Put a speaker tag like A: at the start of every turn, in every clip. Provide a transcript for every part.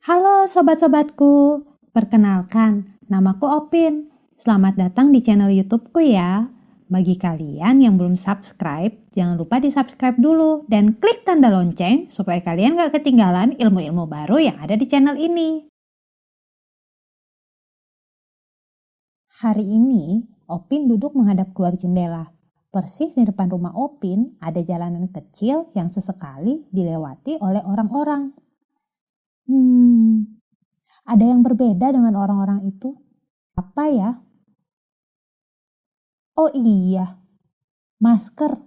A: Halo sobat-sobatku, perkenalkan, namaku Opin. Selamat datang di channel YouTubeku ya. Bagi kalian yang belum subscribe, jangan lupa di-subscribe dulu dan klik tanda lonceng supaya kalian gak ketinggalan ilmu-ilmu baru yang ada di channel ini. Hari ini, Opin duduk menghadap keluar jendela. Persis di depan rumah Opin ada jalanan kecil yang sesekali dilewati oleh orang-orang. Ada yang berbeda dengan orang-orang itu. Apa ya? Oh iya, masker.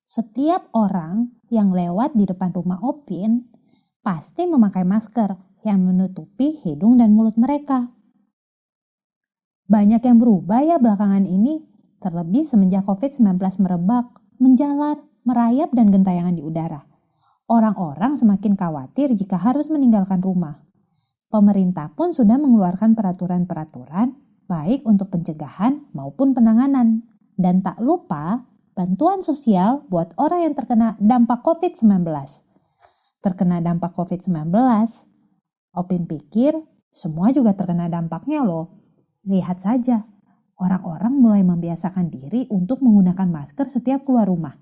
A: Setiap orang yang lewat di depan rumah Opin pasti memakai masker yang menutupi hidung dan mulut mereka. Banyak yang berubah ya belakangan ini, terlebih semenjak COVID-19 merebak, menjalar, merayap dan gentayangan di udara. Orang-orang semakin khawatir jika harus meninggalkan rumah. Pemerintah pun sudah mengeluarkan peraturan-peraturan baik untuk pencegahan maupun penanganan. Dan tak lupa bantuan sosial buat orang yang terkena dampak COVID-19. Terkena dampak COVID-19, Opin pikir semua juga terkena dampaknya loh. Lihat saja, orang-orang mulai membiasakan diri untuk menggunakan masker setiap keluar rumah.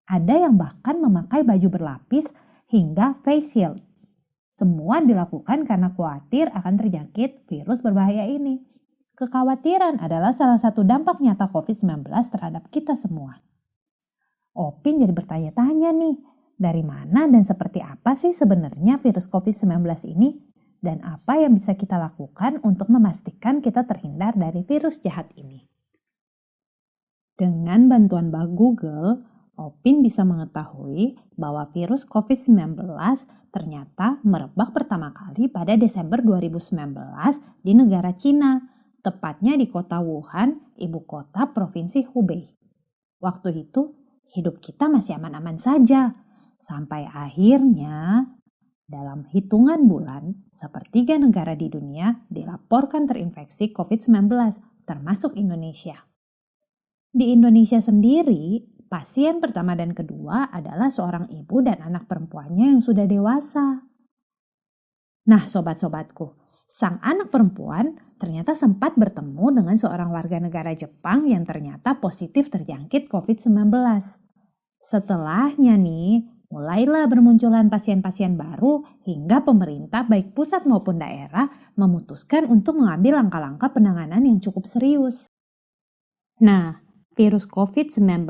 A: Ada yang bahkan memakai baju berlapis hingga face shield. Semua dilakukan karena khawatir akan terjangkit virus berbahaya ini. Kekhawatiran adalah salah satu dampak nyata COVID-19 terhadap kita semua. Opin jadi bertanya-tanya nih, dari mana dan seperti apa sih sebenarnya virus COVID-19 ini? Dan apa yang bisa kita lakukan untuk memastikan kita terhindar dari virus jahat ini? Dengan bantuan Google, Opin bisa mengetahui bahwa virus COVID-19 ternyata merebak pertama kali pada Desember 2019 di negara Cina, tepatnya di kota Wuhan, ibu kota provinsi Hubei. Waktu itu, hidup kita masih aman-aman saja, sampai akhirnya dalam hitungan bulan, sepertiga negara di dunia dilaporkan terinfeksi COVID-19, termasuk Indonesia. Di Indonesia sendiri, pasien pertama dan kedua adalah seorang ibu dan anak perempuannya yang sudah dewasa. Nah sobat-sobatku, sang anak perempuan ternyata sempat bertemu dengan seorang warga negara Jepang yang ternyata positif terjangkit COVID-19. Setelahnya nih, mulailah bermunculan pasien-pasien baru hingga pemerintah baik pusat maupun daerah memutuskan untuk mengambil langkah-langkah penanganan yang cukup serius. Nah, virus COVID-19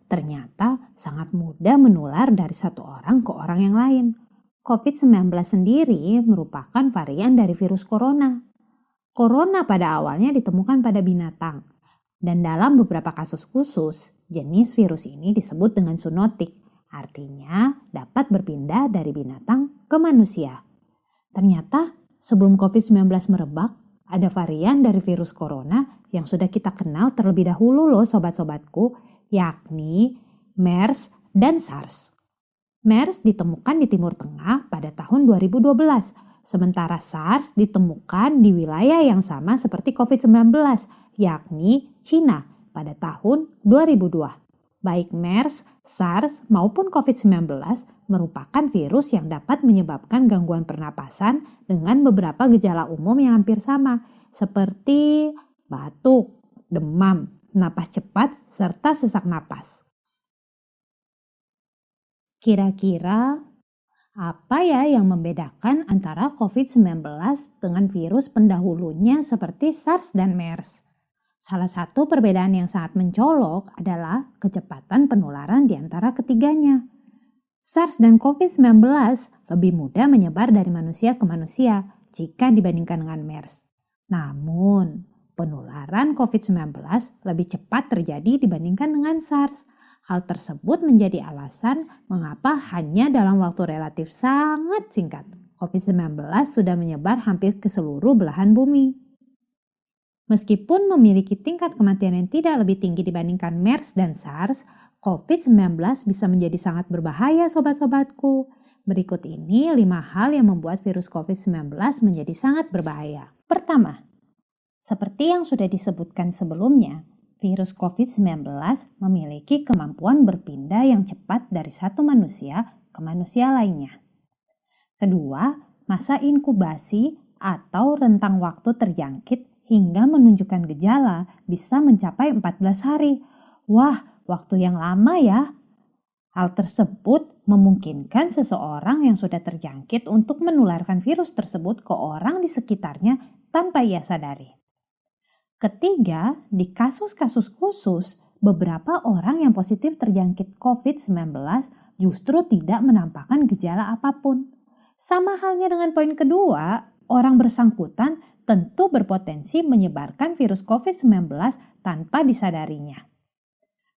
A: ternyata sangat mudah menular dari satu orang ke orang yang lain. COVID-19 sendiri merupakan varian dari virus corona. Corona pada awalnya ditemukan pada binatang. Dan dalam beberapa kasus khusus, jenis virus ini disebut dengan zoonotik. Artinya dapat berpindah dari binatang ke manusia. Ternyata sebelum COVID-19 merebak, ada varian dari virus corona yang sudah kita kenal terlebih dahulu loh sobat-sobatku, yakni MERS dan SARS. MERS ditemukan di Timur Tengah pada tahun 2012, sementara SARS ditemukan di wilayah yang sama seperti COVID-19, yakni Cina pada tahun 2002. Baik MERS, SARS maupun COVID-19 merupakan virus yang dapat menyebabkan gangguan pernapasan dengan beberapa gejala umum yang hampir sama, seperti batuk, demam, napas cepat, serta sesak napas. Kira-kira apa ya yang membedakan antara COVID-19 dengan virus pendahulunya seperti SARS dan MERS? Salah satu perbedaan yang sangat mencolok adalah kecepatan penularan di antara ketiganya. SARS dan COVID-19 lebih mudah menyebar dari manusia ke manusia jika dibandingkan dengan MERS. Namun, penularan COVID-19 lebih cepat terjadi dibandingkan dengan SARS. Hal tersebut menjadi alasan mengapa hanya dalam waktu relatif sangat singkat, COVID-19 sudah menyebar hampir ke seluruh belahan bumi. Meskipun memiliki tingkat kematian yang tidak lebih tinggi dibandingkan MERS dan SARS, COVID-19 bisa menjadi sangat berbahaya sobat-sobatku. Berikut ini 5 hal yang membuat virus COVID-19 menjadi sangat berbahaya. Pertama, seperti yang sudah disebutkan sebelumnya, virus COVID-19 memiliki kemampuan berpindah yang cepat dari satu manusia ke manusia lainnya. Kedua, masa inkubasi atau rentang waktu terjangkit hingga menunjukkan gejala bisa mencapai 14 hari. Wah, waktu yang lama ya. Hal tersebut memungkinkan seseorang yang sudah terjangkit untuk menularkan virus tersebut ke orang di sekitarnya tanpa ia sadari. Ketiga, di kasus-kasus khusus, beberapa orang yang positif terjangkit COVID-19 justru tidak menampakkan gejala apapun. Sama halnya dengan poin kedua, orang bersangkutan tentu berpotensi menyebarkan virus COVID-19 tanpa disadarinya.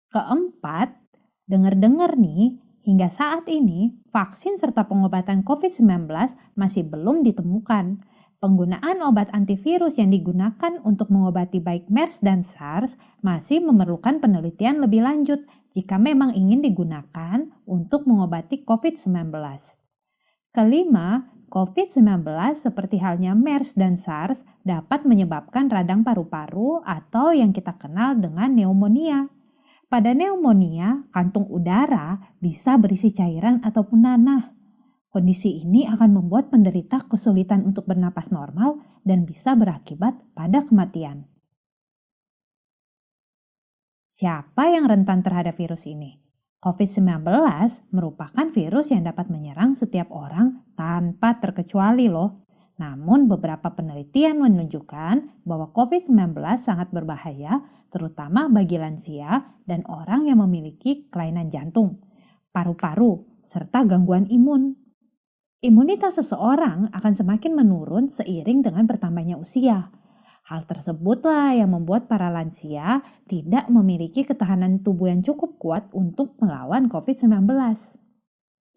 A: Keempat, dengar-dengar nih, hingga saat ini vaksin serta pengobatan COVID-19 masih belum ditemukan. Penggunaan obat antivirus yang digunakan untuk mengobati baik MERS dan SARS masih memerlukan penelitian lebih lanjut jika memang ingin digunakan untuk mengobati COVID-19. Kelima, COVID-19 seperti halnya MERS dan SARS dapat menyebabkan radang paru-paru atau yang kita kenal dengan pneumonia. Pada pneumonia, kantung udara bisa berisi cairan ataupun nanah. Kondisi ini akan membuat penderita kesulitan untuk bernapas normal dan bisa berakibat pada kematian. Siapa yang rentan terhadap virus ini? COVID-19 merupakan virus yang dapat menyerang setiap orang tanpa terkecuali loh. Namun beberapa penelitian menunjukkan bahwa COVID-19 sangat berbahaya terutama bagi lansia dan orang yang memiliki kelainan jantung, paru-paru, serta gangguan imun. Imunitas seseorang akan semakin menurun seiring dengan bertambahnya usia. Hal tersebutlah yang membuat para lansia tidak memiliki ketahanan tubuh yang cukup kuat untuk melawan COVID-19.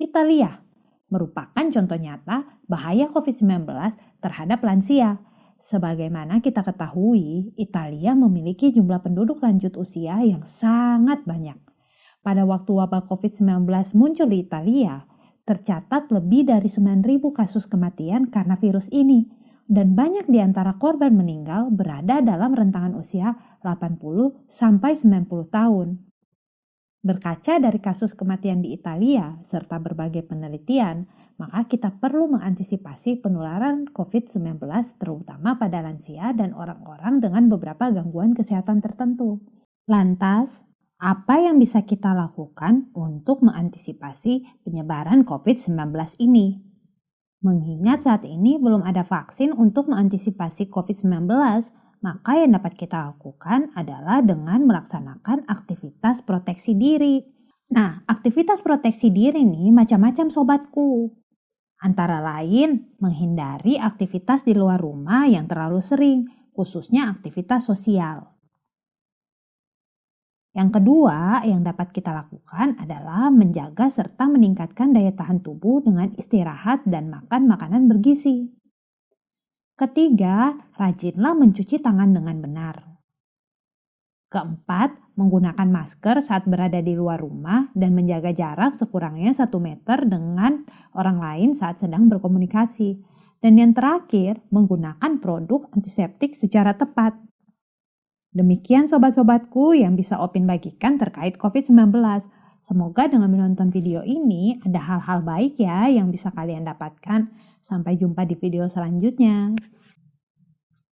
A: Italia merupakan contoh nyata bahaya COVID-19 terhadap lansia. Sebagaimana kita ketahui, Italia memiliki jumlah penduduk lanjut usia yang sangat banyak. Pada waktu wabah COVID-19 muncul di Italia, tercatat lebih dari 9.000 kasus kematian karena virus ini. Dan banyak di antara korban meninggal berada dalam rentangan usia 80 sampai 90 tahun. Berkaca dari kasus kematian di Italia serta berbagai penelitian, maka kita perlu mengantisipasi penularan COVID-19 terutama pada lansia dan orang-orang dengan beberapa gangguan kesehatan tertentu. Lantas, apa yang bisa kita lakukan untuk mengantisipasi penyebaran COVID-19 ini? Mengingat saat ini belum ada vaksin untuk mengantisipasi COVID-19, maka yang dapat kita lakukan adalah dengan melaksanakan aktivitas proteksi diri. Nah, aktivitas proteksi diri nih macam-macam sobatku. Antara lain, menghindari aktivitas di luar rumah yang terlalu sering, khususnya aktivitas sosial. Yang kedua yang dapat kita lakukan adalah menjaga serta meningkatkan daya tahan tubuh dengan istirahat dan makan makanan bergizi. Ketiga, rajinlah mencuci tangan dengan benar. Keempat, menggunakan masker saat berada di luar rumah dan menjaga jarak sekurangnya 1 meter dengan orang lain saat sedang berkomunikasi. Dan yang terakhir, menggunakan produk antiseptik secara tepat. Demikian sobat-sobatku yang bisa Opin bagikan terkait COVID-19. Semoga dengan menonton video ini ada hal-hal baik ya yang bisa kalian dapatkan. Sampai jumpa di video selanjutnya.